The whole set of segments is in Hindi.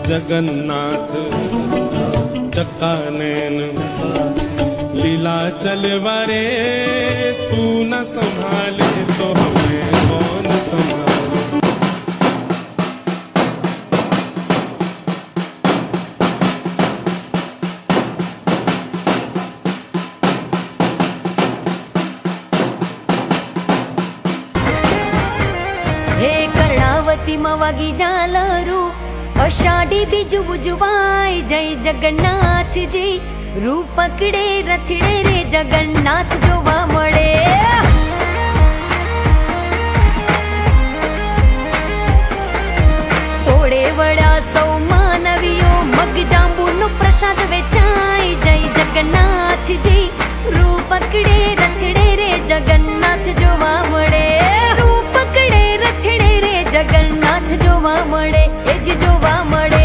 जगन्नाथ चक्कानैन लीला चलवारे, तू न संभाले तो हमें कौन संभाले। हे कर्णावती मवागी जालरू, अषाढ़ी बीज उजवाय, जय जगन्नाथ जी। रूप पकड़े रथड़े रे जगन्नाथ जोवा मळे। टोळे वळा सौ मानवीओ, मग जांबूनो प्रसाद वेचाय, जय जगन्नाथ जी। रूप पकड़े रथड़े रे जगन्नाथ जोवा मळे। रूप पकड़े रथड़े रे जगन्नाथ जोवा मळे, एज जोवा मळे।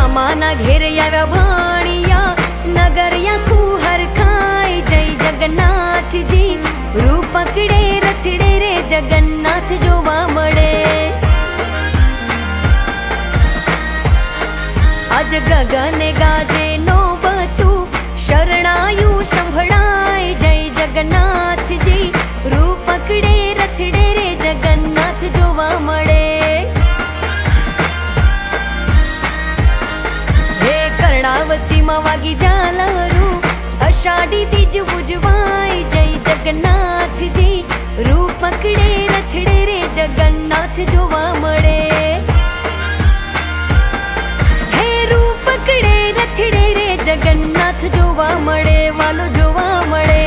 माना घेर याव्या भाणिया, नगर या कुहर खाय, जय जगन्नाथ जी। रूप पकड़े रथड़े रे जगन्नाथ जोवा मळे। आज गगने गाजे नोबतू, शरणायु संभळाय, जय जगन्नाथ जी। रूप पकड़े रथड़े रे जगन्नाथ जोवा मळे। कर्णावती मवागी जालरू, अषाढ़ी बीज उजवाय, जय जगन्नाथ जी। रूप पकड़े रथड़े रे जगन्नाथ जोवा मळे। हे रूप पकड़े रथड़े रे जगन्नाथ जोवा मळे, वालो जोवा मळे।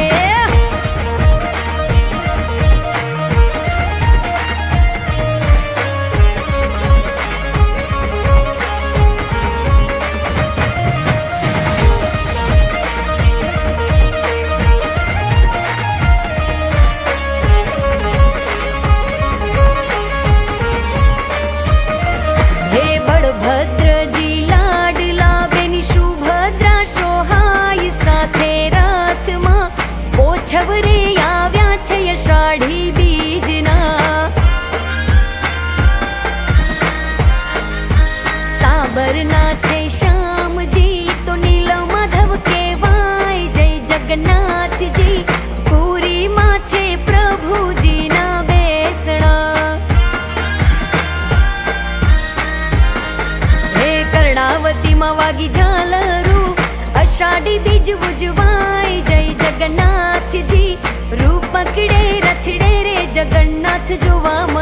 छवरे आव्या छे अषाढ़ी बीजना, साबरना छे श्याम जी, तो नील माधव केवाय, जय जगन्नाथ जी। पूरी मां छे प्रभु जी ना बेसणा। हे कर्णावती मवागी झालरू, अषाढ़ी बीज उजवाय, जय जगन्नाथ जी। रूप पकड़े रथड़े रे जगन्नाथ जोवा मळे।